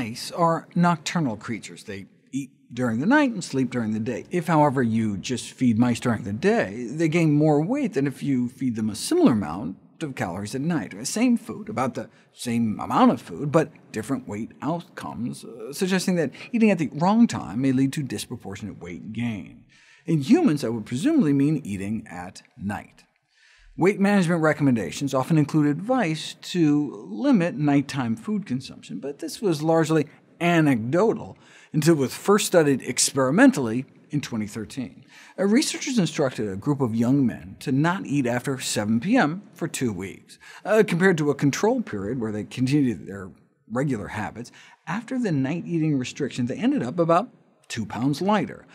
Mice are nocturnal creatures. They eat during the night and sleep during the day. If, however, you just feed mice during the day, they gain more weight than if you feed them a similar amount of calories at night. Same food, about the same amount of food, but different weight outcomes, suggesting that eating at the wrong time may lead to disproportionate weight gain. In humans, that would presumably mean eating at night. Weight management recommendations often include advice to limit nighttime food consumption, but this was largely anecdotal until it was first studied experimentally in 2013. Researchers instructed a group of young men to not eat after 7 p.m. for 2 weeks, compared to a control period where they continued their regular habits. After the night eating restriction, they ended up about 2 pounds lighter.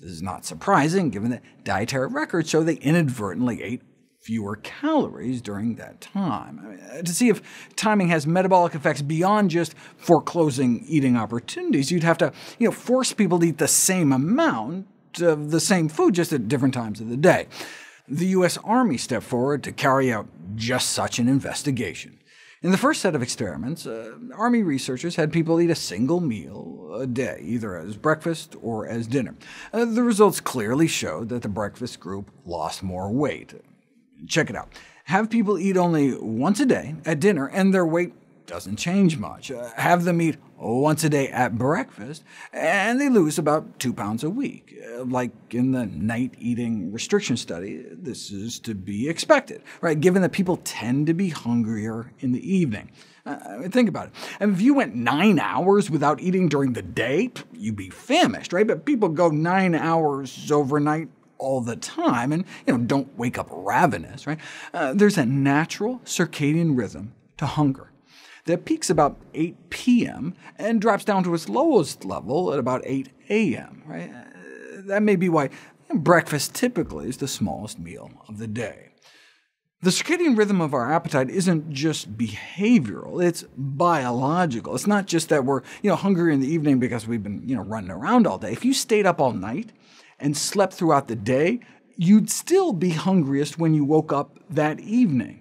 This is not surprising, given that dietary records show they inadvertently ate fewer calories during that time. To see if timing has metabolic effects beyond just foreclosing eating opportunities, you'd have to force people to eat the same amount of the same food, just at different times of the day. The U.S. Army stepped forward to carry out just such an investigation. In the first set of experiments, Army researchers had people eat a single meal a day, either as breakfast or as dinner. The results clearly showed that the breakfast group lost more weight. Check it out. Have people eat only once a day at dinner, and their weight doesn't change much. Have them eat once a day at breakfast, and they lose about 2 pounds a week. Like in the night eating restriction study, this is to be expected, right? Given that people tend to be hungrier in the evening. Think about it. If you went 9 hours without eating during the day, you'd be famished, right? But people go 9 hours overnight all the time, and don't wake up ravenous. Right? There's a natural circadian rhythm to hunger that peaks about 8 p.m. and drops down to its lowest level at about 8 a.m. Right? That may be why breakfast typically is the smallest meal of the day. The circadian rhythm of our appetite isn't just behavioral, it's biological. It's not just that we're hungry in the evening because we've been running around all day. If you stayed up all night and slept throughout the day, you'd still be hungriest when you woke up that evening.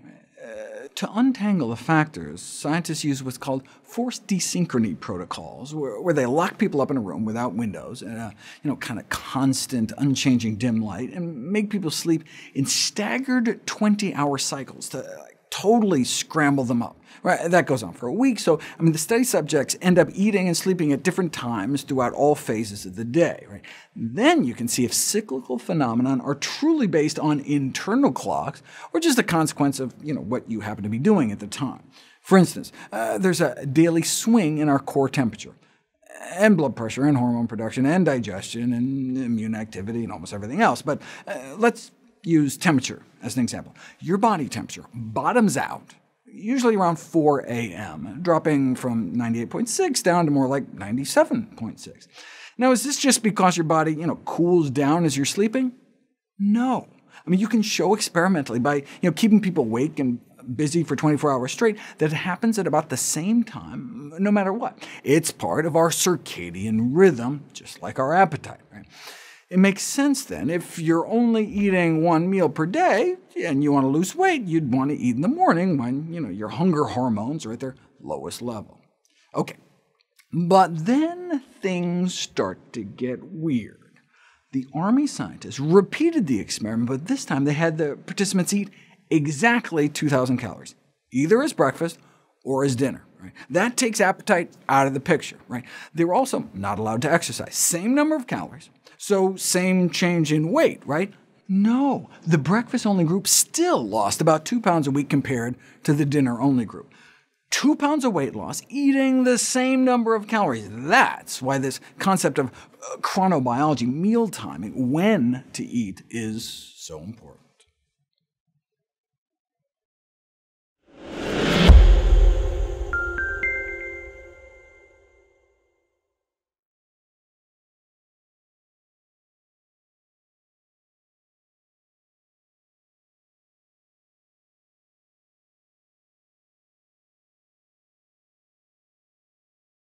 To untangle the factors, scientists use what's called forced desynchrony protocols, where they lock people up in a room without windows and a kind of constant, unchanging dim light, and make people sleep in staggered 20-hour cycles to totally scramble them up. Right? That goes on for a week, so the study subjects end up eating and sleeping at different times throughout all phases of the day. Right? Then you can see if cyclical phenomena are truly based on internal clocks, or just a consequence of what you happen to be doing at the time. For instance, there's a daily swing in our core temperature, and blood pressure, and hormone production, and digestion, and immune activity, and almost everything else. But let's use temperature as an example. Your body temperature bottoms out usually around 4 a.m., dropping from 98.6 down to more like 97.6. Now, is this just because your body cools down as you're sleeping? No. You can show experimentally by keeping people awake and busy for 24 hours straight that it happens at about the same time, no matter what. It's part of our circadian rhythm, just like our appetite. Right? It makes sense, then, if you're only eating 1 meal per day and you want to lose weight, you'd want to eat in the morning when your hunger hormones are at their lowest level. OK, but then things start to get weird. The Army scientists repeated the experiment, but this time they had the participants eat exactly 2,000 calories, either as breakfast or as dinner. Right? That takes appetite out of the picture. Right? They were also not allowed to exercise. Same number of calories, so same change in weight, right? No, the breakfast-only group still lost about 2 pounds a week compared to the dinner-only group. 2 pounds of weight loss, eating the same number of calories. That's why this concept of chronobiology, meal timing, when to eat, is so important.